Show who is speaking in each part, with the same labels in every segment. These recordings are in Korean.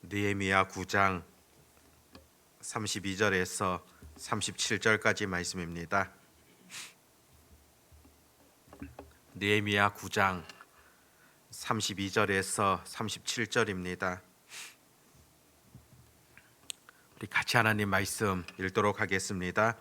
Speaker 1: 느헤미야 9장 32절에서 37절까지 말씀입니다. 느헤미야 9장 32절에서 37절입니다. 우리 같이 하나님 말씀 읽도록 하겠습니다.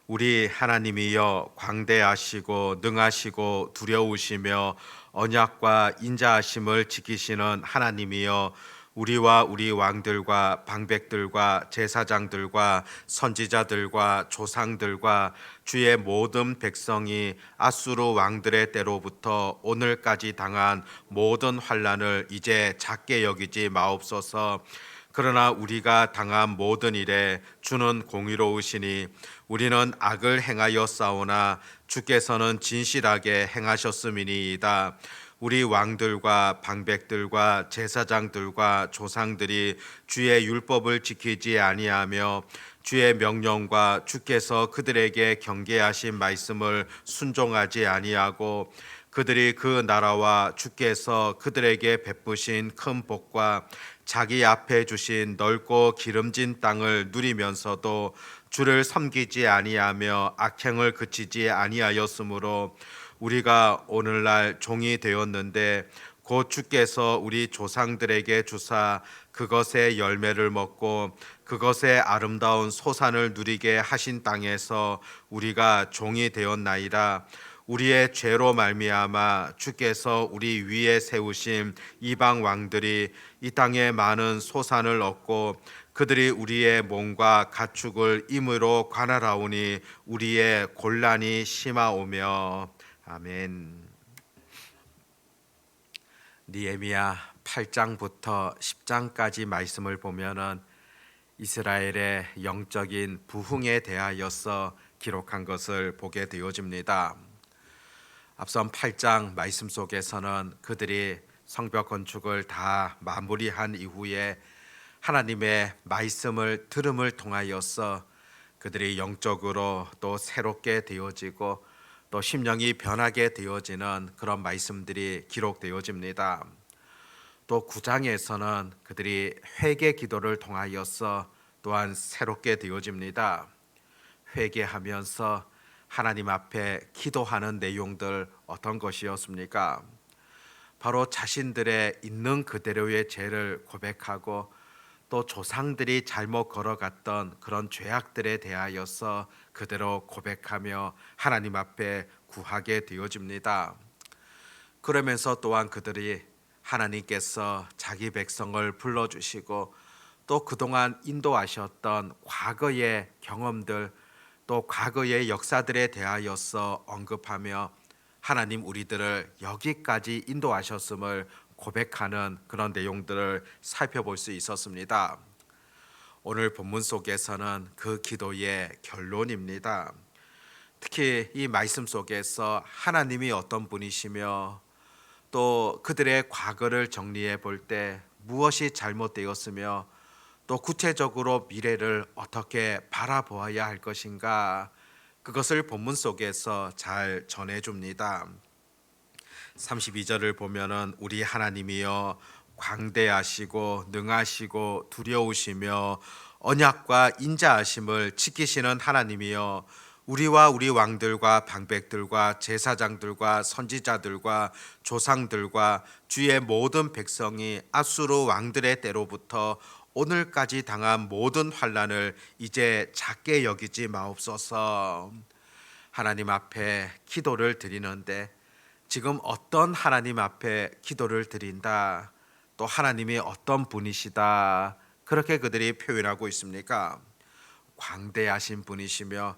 Speaker 1: 우리 하나님이여 광대하시고 능하시고 두려우시며 언약과 인자하심을 지키시는 하나님이여 우리와 우리 왕들과 방백들과 제사장들과 선지자들과 조상들과 주의 모든 백성이 아수르 왕들의 때로부터 오늘까지 당한 모든 환난을 이제 작게 여기지 마옵소서. 그러나 우리가 당한 모든 일에 주는 공의로우시니 우리는 악을 행하여 싸우나 주께서는 진실하게 행하셨음이니이다. 우리 왕들과 방백들과 제사장들과 조상들이 주의 율법을 지키지 아니하며 주의 명령과 주께서 그들에게 경계하신 말씀을 순종하지 아니하고 그들이 그 나라와 주께서 그들에게 베푸신 큰 복과 자기 앞에 주신 넓고 기름진 땅을 누리면서도 주를 섬기지 아니하며 악행을 그치지 아니하였으므로 우리가 오늘날 종이 되었는데 곧 주께서 우리 조상들에게 주사 그것의 열매를 먹고 그것의 아름다운 소산을 누리게 하신 땅에서 우리가 종이 되었나이다. 우리의 죄로 말미암아 주께서 우리 위에 세우신 이방 왕들이 이 땅에 많은 소산을 얻고 그들이 우리의 몸과 가축을 임의로 관할하오니 우리의 곤란이 심하오며. 아멘. 느헤미야 8장부터 10장까지 말씀을 보면은 이스라엘의 영적인 부흥에 대하여서 기록한 것을 보게 되어집니다. 앞선 8장 말씀 속에서는 그들이 성벽 건축을 다 마무리한 이후에 하나님의 말씀을 들음을 통하여서 그들이 영적으로 또 새롭게 되어지고 또 심령이 변하게 되어지는 그런 말씀들이 기록되어집니다. 또 9장에서는 그들이 회개 기도를 통하여서 또한 새롭게 되어집니다. 회개하면서 하나님 앞에 기도하는 내용들 어떤 것이었습니까? 바로 자신들의 있는 그대로의 죄를 고백하고 또 조상들이 잘못 걸어갔던 그런 죄악들에 대하여서 그대로 고백하며 하나님 앞에 구하게 되어집니다. 그러면서 또한 그들이 하나님께서 자기 백성을 불러주시고 또 그동안 인도하셨던 과거의 경험들 또 과거의 역사들에 대하여서 언급하며 하나님 우리들을 여기까지 인도하셨음을 고백하는 그런 내용들을 살펴볼 수 있었습니다. 오늘 본문 속에서는 그 기도의 결론입니다. 특히 이 말씀 속에서 하나님이 어떤 분이시며 또 그들의 과거를 정리해 볼 때 무엇이 잘못되었으며 또 구체적으로 미래를 어떻게 바라보아야 할 것인가, 그것을 본문 속에서 잘 전해줍니다. 32절을 보면은 우리 하나님이여 광대하시고 능하시고 두려우시며 언약과 인자하심을 지키시는 하나님이여 우리와 우리 왕들과 방백들과 제사장들과 선지자들과 조상들과 주의 모든 백성이 아수르 왕들의 때로부터 오늘까지 당한 모든 환난을 이제 작게 여기지 마옵소서. 하나님 앞에 기도를 드리는데 지금 어떤 하나님 앞에 기도를 드린다, 또 하나님이 어떤 분이시다, 그렇게 그들이 표현하고 있습니까? 광대하신 분이시며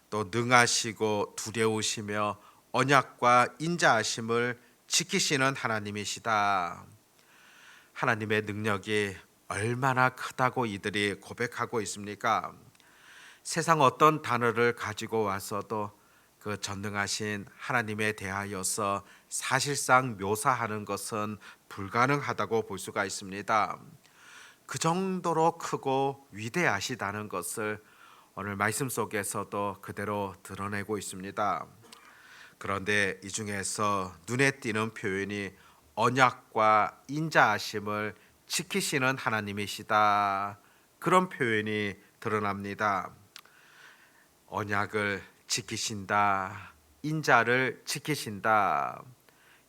Speaker 1: 또 능하시고 두려우시며 언약과 인자하심을 지키시는 하나님이시다. 하나님의 능력이 얼마나 크다고 이들이 고백하고 있습니까? 세상 어떤 단어를 가지고 와서도 그 전능하신 하나님에 대하여서 사실상 묘사하는 것은 불가능하다고 볼 수가 있습니다. 그 정도로 크고 위대하시다는 것을 오늘 말씀 속에서도 그대로 드러내고 있습니다. 그런데 이 중에서 눈에 띄는 표현이 언약과 인자하심을 지키시는 하나님이시다. 그런 표현이 드러납니다. 언약을 지키신다. 인자를 지키신다.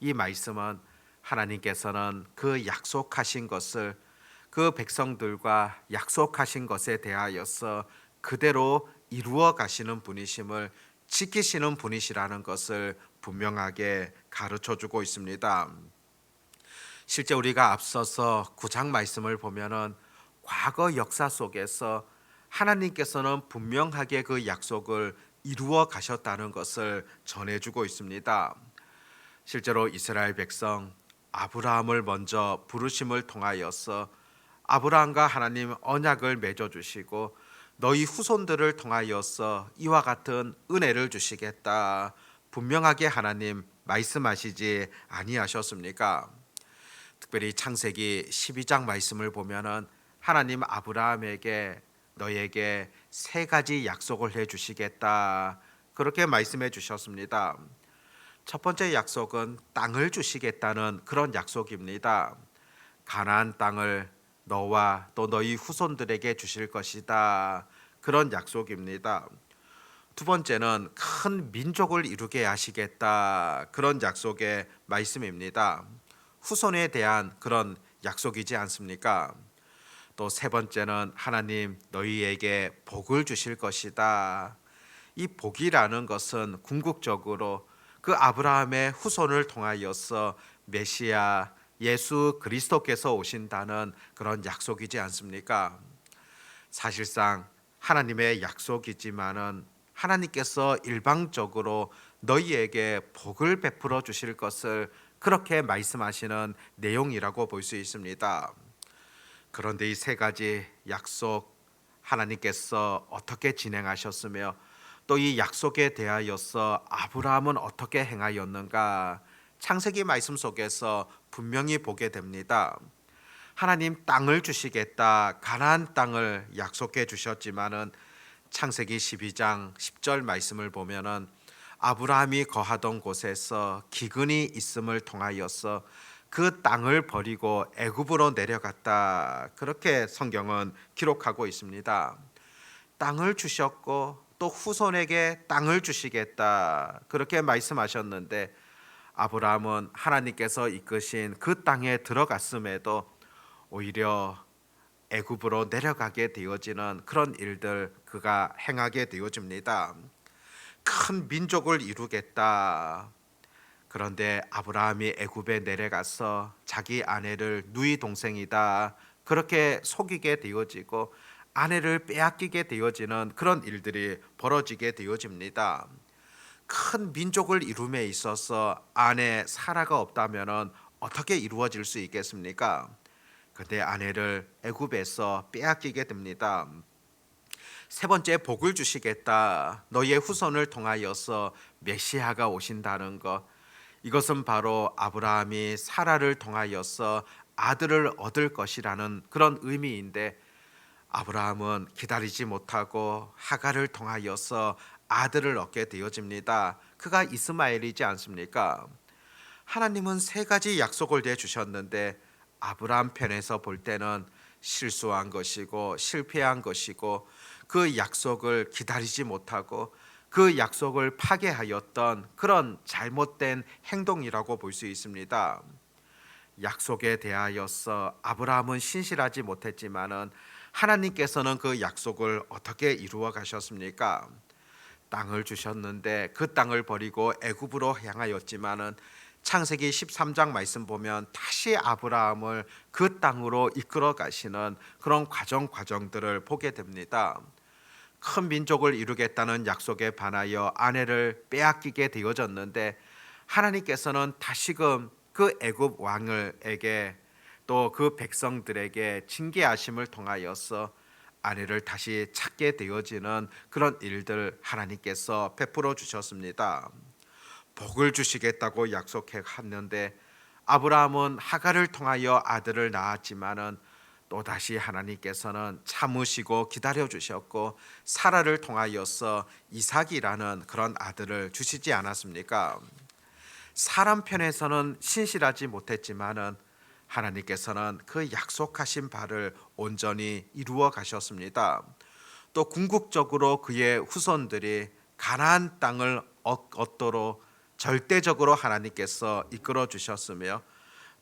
Speaker 1: 이 말씀은 하나님께서는 그 약속하신 것을 그 백성들과 약속하신 것에 대하여서 그대로 이루어 가시는 분이심을 지키시는 분이시라는 것을 분명하게 가르쳐 주고 있습니다. 실제 우리가 앞서서 9장 말씀을 보면은 과거 역사 속에서 하나님께서는 분명하게 그 약속을 이루어 가셨다는 것을 전해주고 있습니다. 실제로 이스라엘 백성 아브라함을 먼저 부르심을 통하여서 아브라함과 하나님 언약을 맺어 주시고 너희 후손들을 통하여서 이와 같은 은혜를 주시겠다. 분명하게 하나님 말씀하시지 아니하셨습니까? 특별히 창세기 12장 말씀을 보면은 하나님 아브라함에게 너에게 세 가지 약속을 해 주시겠다. 그렇게 말씀해 주셨습니다. 첫 번째 약속은 땅을 주시겠다는 그런 약속입니다. 가나안 땅을 너와 또 너희 후손들에게 주실 것이다. 그런 약속입니다. 두 번째는 큰 민족을 이루게 하시겠다. 그런 약속의 말씀입니다. 후손에 대한 그런 약속이지 않습니까? 또 세 번째는 하나님 너희에게 복을 주실 것이다. 이 복이라는 것은 궁극적으로 그 아브라함의 후손을 통하여서 메시아 예수 그리스도께서 오신다는 그런 약속이지 않습니까? 사실상 하나님의 약속이지만은 하나님께서 일방적으로 너희에게 복을 베풀어 주실 것을 그렇게 말씀하시는 내용이라고 볼 수 있습니다. 그런데 이 세 가지 약속 하나님께서 어떻게 진행하셨으며 또 이 약속에 대하여서 아브라함은 어떻게 행하였는가 창세기 말씀 속에서 분명히 보게 됩니다. 하나님 땅을 주시겠다 가나안 땅을 약속해 주셨지만은 창세기 12장 10절 말씀을 보면은 아브라함이 거하던 곳에서 기근이 있음을 통하여서 그 땅을 버리고 애굽으로 내려갔다. 그렇게 성경은 기록하고 있습니다. 땅을 주셨고 또 후손에게 땅을 주시겠다. 그렇게 말씀하셨는데 아브라함은 하나님께서 이끄신 그 땅에 들어갔음에도 오히려 애굽으로 내려가게 되어지는 그런 일들 그가 행하게 되어집니다. 큰 민족을 이루겠다. 그런데 아브라함이 애굽에 내려가서 자기 아내를 누이 동생이다 그렇게 속이게 되어지고 아내를 빼앗기게 되어지는 그런 일들이 벌어지게 되어집니다. 큰 민족을 이룸에 있어서 아내 사라가 없다면은 어떻게 이루어질 수 있겠습니까? 그때 아내를 애굽에서 빼앗기게 됩니다. 세 번째 복을 주시겠다. 너희의 후손을 통하여서 메시아가 오신다는 것. 이것은 바로 아브라함이 사라를 통하여서 아들을 얻을 것이라는 그런 의미인데 아브라함은 기다리지 못하고 하갈을 통하여서 아들을 얻게 되어집니다. 그가 이스마엘이지 않습니까? 하나님은 세 가지 약속을 내 주셨는데 아브라함 편에서 볼 때는 실수한 것이고 실패한 것이고 그 약속을 기다리지 못하고 그 약속을 파괴하였던 그런 잘못된 행동이라고 볼 수 있습니다. 약속에 대하여서 아브라함은 신실하지 못했지만은 하나님께서는 그 약속을 어떻게 이루어 가셨습니까? 땅을 주셨는데 그 땅을 버리고 애굽으로 향하였지만은 창세기 13장 말씀 보면 다시 아브라함을 그 땅으로 이끌어 가시는 그런 과정들을 보게 됩니다. 큰 민족을 이루겠다는 약속에 반하여 아내를 빼앗기게 되어졌는데 하나님께서는 다시금 그 애굽 왕을에게 또 그 백성들에게 징계하심을 통하여서 아내를 다시 찾게 되어지는 그런 일들 하나님께서 베풀어 주셨습니다. 복을 주시겠다고 약속했는데 아브라함은 하갈을 통하여 아들을 낳았지만은 또다시 하나님께서는 참으시고 기다려 주셨고 사라를 통하여서 이삭이라는 그런 아들을 주시지 않았습니까? 사람 편에서는 신실하지 못했지만은 하나님께서는 그 약속하신 바를 온전히 이루어 가셨습니다. 또 궁극적으로 그의 후손들이 가나안 땅을 얻도록 절대적으로 하나님께서 이끌어 주셨으며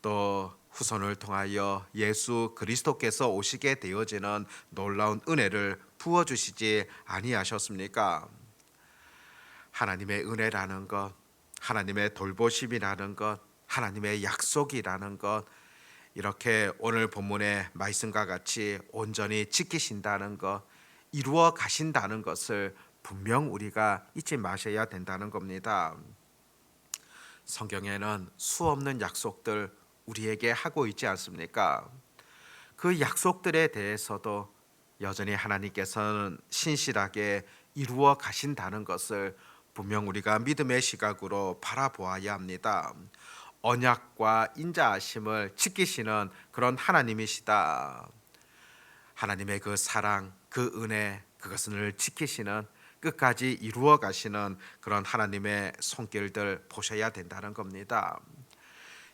Speaker 1: 또 후손을 통하여 예수 그리스도께서 오시게 되어지는 놀라운 은혜를 부어 주시지 아니하셨습니까? 하나님의 은혜라는 것, 하나님의 돌보심이라는 것, 하나님의 약속이라는 것, 이렇게 오늘 본문의 말씀과 같이 온전히 지키신다는 것, 이루어 가신다는 것을 분명 우리가 잊지 마셔야 된다는 겁니다. 성경에는 수없는 약속들 우리에게 하고 있지 않습니까? 그 약속들에 대해서도 여전히 하나님께서는 신실하게 이루어 가신다는 것을 분명 우리가 믿음의 시각으로 바라보아야 합니다. 언약과 인자하심을 지키시는 그런 하나님이시다. 하나님의 그 사랑, 그 은혜, 그것을 지키시는 끝까지 이루어 가시는 그런 하나님의 손길들 보셔야 된다는 겁니다.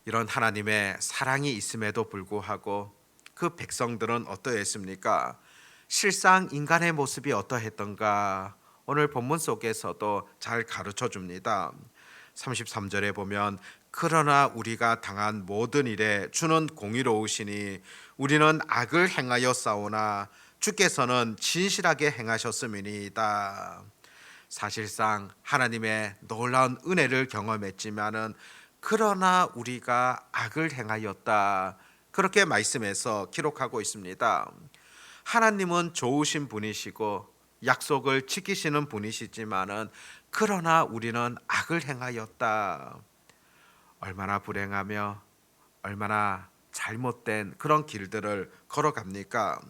Speaker 1: 이런 하나님의 사랑이 있음에도 불구하고 그 백성들은 어떠했습니까? 실상 인간의 모습이 어떠했던가? 오늘 본문 속에서도 잘 가르쳐 줍니다. 33절에 보면 그러나 우리가 당한 모든 일에 주는 공의로우시니 우리는 악을 행하여 싸우나 주께서는 진실하게 행하셨음이니이다. 사실상 하나님의 놀라운 은혜를 경험했지만은 그러나 우리가 악을 행하였다. 그렇게 말씀에서 기록하고 있습니다. 하나님은 좋으신 분이시고 약속을 지키시는 분이시지만은 그러나 우리는 악을 행하였다. 얼마나 불행하며 얼마나 잘못된 그런 길들을 걸어갑니까?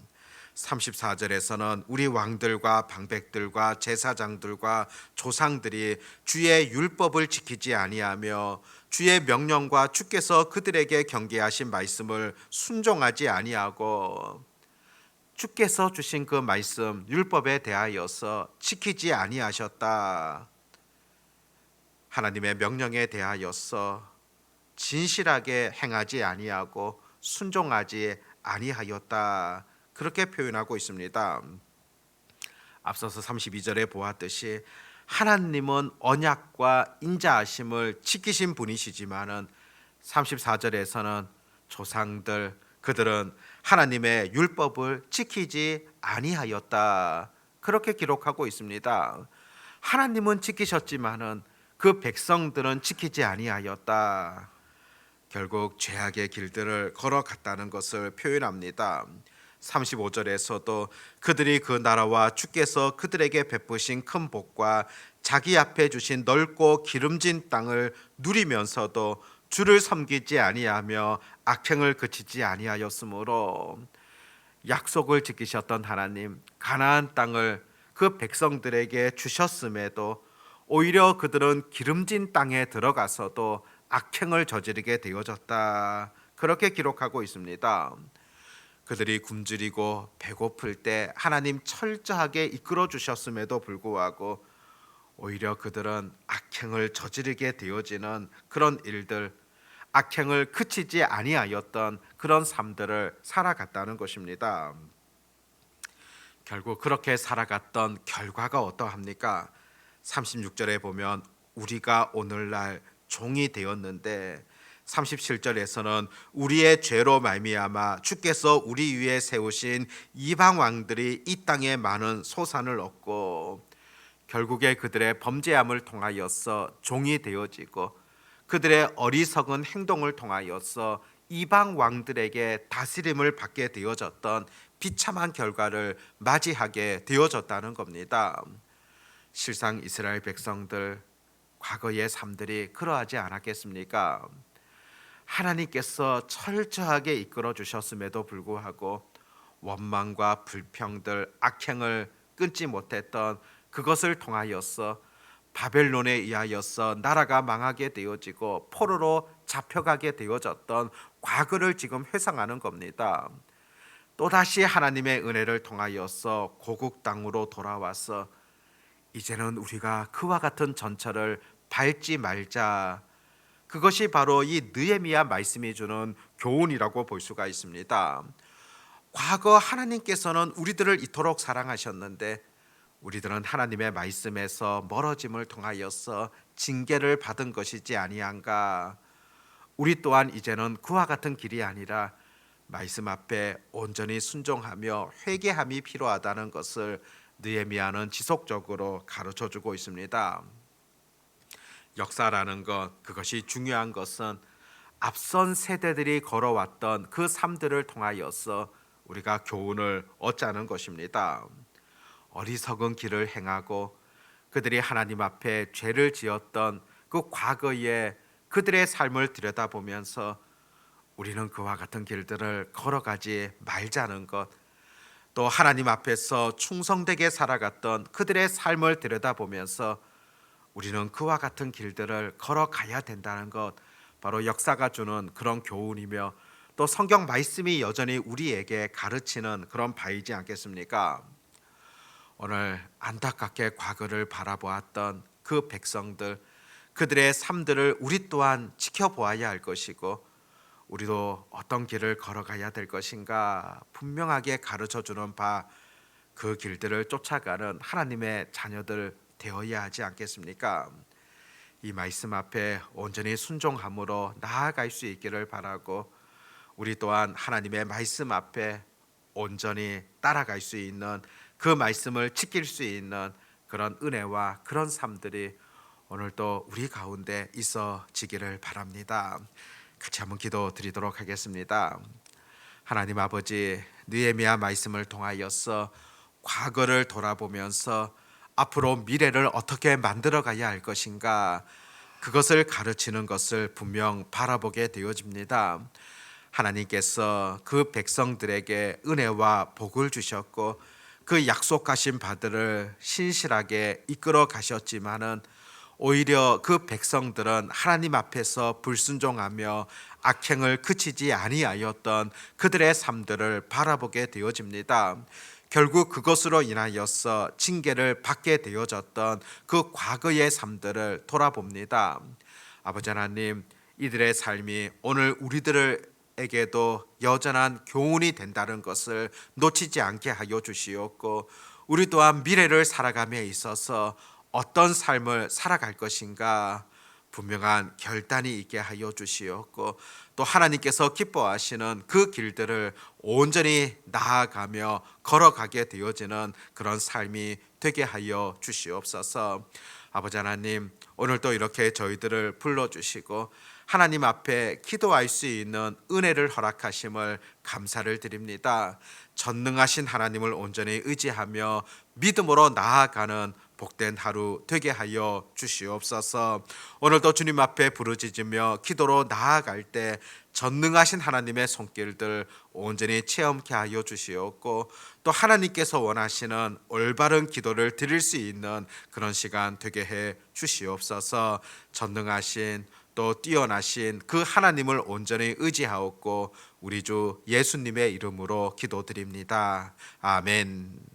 Speaker 1: 34절에서는 우리 왕들과 방백들과 제사장들과 조상들이 주의 율법을 지키지 아니하며 주의 명령과 주께서 그들에게 경계하신 말씀을 순종하지 아니하고 주께서 주신 그 말씀 율법에 대하여서 지키지 아니하셨다. 하나님의 명령에 대하여서 진실하게 행하지 아니하고 순종하지 아니하였다. 그렇게 표현하고 있습니다. 앞서서 32절에 보았듯이 하나님은 언약과 인자하심을 지키신 분이시지만은 34절에서는 조상들 그들은 하나님의 율법을 지키지 아니하였다. 그렇게 기록하고 있습니다. 하나님은 지키셨지만은 그 백성들은 지키지 아니하였다. 결국 죄악의 길들을 걸어갔다는 것을 표현합니다. 35절에서도 그들이 그 나라와 주께서 그들에게 베푸신 큰 복과 자기 앞에 주신 넓고 기름진 땅을 누리면서도 주를 섬기지 아니하며 악행을 그치지 아니하였으므로 약속을 지키셨던 하나님, 가나안 땅을 그 백성들에게 주셨음에도 오히려 그들은 기름진 땅에 들어가서도 악행을 저지르게 되어졌다. 그렇게 기록하고 있습니다. 그들이 굶주리고 배고플 때 하나님 철저하게 이끌어 주셨음에도 불구하고 오히려 그들은 악행을 저지르게 되어지는 그런 일들, 악행을 그치지 아니하였던 그런 삶들을 살아갔다는 것입니다. 결국 그렇게 살아갔던 결과가 어떠합니까? 36절에 보면 우리가 오늘날 종이 되었는데 37절에서는 우리의 죄로 말미암아 주께서 우리 위에 세우신 이방 왕들이 이 땅에 많은 소산을 얻고 결국에 그들의 범죄함을 통하여서 종이 되어지고 그들의 어리석은 행동을 통하여서 이방 왕들에게 다스림을 받게 되어졌던 비참한 결과를 맞이하게 되어졌다는 겁니다. 실상 이스라엘 백성들 과거의 삶들이 그러하지 않았겠습니까? 하나님께서 철저하게 이끌어 주셨음에도 불구하고 원망과 불평들, 악행을 끊지 못했던 그것을 통하여서 바벨론에 의하여서 나라가 망하게 되어지고 포로로 잡혀가게 되어졌던 과거를 지금 회상하는 겁니다. 또다시 하나님의 은혜를 통하여서 고국 땅으로 돌아와서 이제는 우리가 그와 같은 전철을 밟지 말자. 그것이 바로 이 느헤미야 말씀이 주는 교훈이라고 볼 수가 있습니다. 과거 하나님께서는 우리들을 이토록 사랑하셨는데 우리들은 하나님의 말씀에서 멀어짐을 통하여서 징계를 받은 것이지 아니한가. 우리 또한 이제는 그와 같은 길이 아니라 말씀 앞에 온전히 순종하며 회개함이 필요하다는 것을 느헤미야는 지속적으로 가르쳐 주고 있습니다. 역사라는 것, 그것이 중요한 것은 앞선 세대들이 걸어왔던 그 삶들을 통하여서 우리가 교훈을 얻자는 것입니다. 어리석은 길을 행하고 그들이 하나님 앞에 죄를 지었던 그 과거의 그들의 삶을 들여다보면서 우리는 그와 같은 길들을 걸어가지 말자는 것, 또 하나님 앞에서 충성되게 살아갔던 그들의 삶을 들여다보면서 우리는 그와 같은 길들을 걸어가야 된다는 것, 바로 역사가 주는 그런 교훈이며 또 성경 말씀이 여전히 우리에게 가르치는 그런 바이지 않겠습니까? 오늘 안타깝게 과거를 바라보았던 그 백성들, 그들의 삶들을 우리 또한 지켜보아야 할 것이고 우리도 어떤 길을 걸어가야 될 것인가 분명하게 가르쳐주는 바, 그 길들을 쫓아가는 하나님의 자녀들 되어야 하지 않겠습니까? 이 말씀 앞에 온전히 순종함으로 나아갈 수 있기를 바라고 우리 또한 하나님의 말씀 앞에 온전히 따라갈 수 있는, 그 말씀을 지킬 수 있는 그런 은혜와 그런 삶들이 오늘도 우리 가운데 있어지기를 바랍니다. 같이 한번 기도 드리도록 하겠습니다. 하나님 아버지, 느헤미야 말씀을 통하여서 과거를 돌아보면서 앞으로 미래를 어떻게 만들어가야 할 것인가, 그것을 가르치는 것을 분명 바라보게 되어집니다. 하나님께서 그 백성들에게 은혜와 복을 주셨고 그 약속하신 바들을 신실하게 이끌어 가셨지만은 오히려 그 백성들은 하나님 앞에서 불순종하며 악행을 그치지 아니하였던 그들의 삶들을 바라보게 되어집니다. 결국 그것으로 인하여서 징계를 받게 되어졌던 그 과거의 삶들을 돌아봅니다. 아버지 하나님, 이들의 삶이 오늘 우리들에게도 여전한 교훈이 된다는 것을 놓치지 않게 하여 주시옵고 우리 또한 미래를 살아감에 있어서 어떤 삶을 살아갈 것인가 분명한 결단이 있게 하여 주시옵고 또 하나님께서 기뻐하시는 그 길들을 온전히 나아가며 걸어가게 되어지는 그런 삶이 되게 하여 주시옵소서. 아버지 하나님, 오늘도 이렇게 저희들을 불러주시고 하나님 앞에 기도할 수 있는 은혜를 허락하심을 감사를 드립니다. 전능하신 하나님을 온전히 의지하며 믿음으로 나아가는 복된 하루 되게 하여 주시옵소서. 오늘도 주님 앞에 부르짖으며 기도로 나아갈 때 전능하신 하나님의 손길들 온전히 체험케 하여 주시옵고 또 하나님께서 원하시는 올바른 기도를 드릴 수 있는 그런 시간 되게 해 주시옵소서. 전능하신 또 뛰어나신 그 하나님을 온전히 의지하옵고 우리 주 예수님의 이름으로 기도드립니다. 아멘.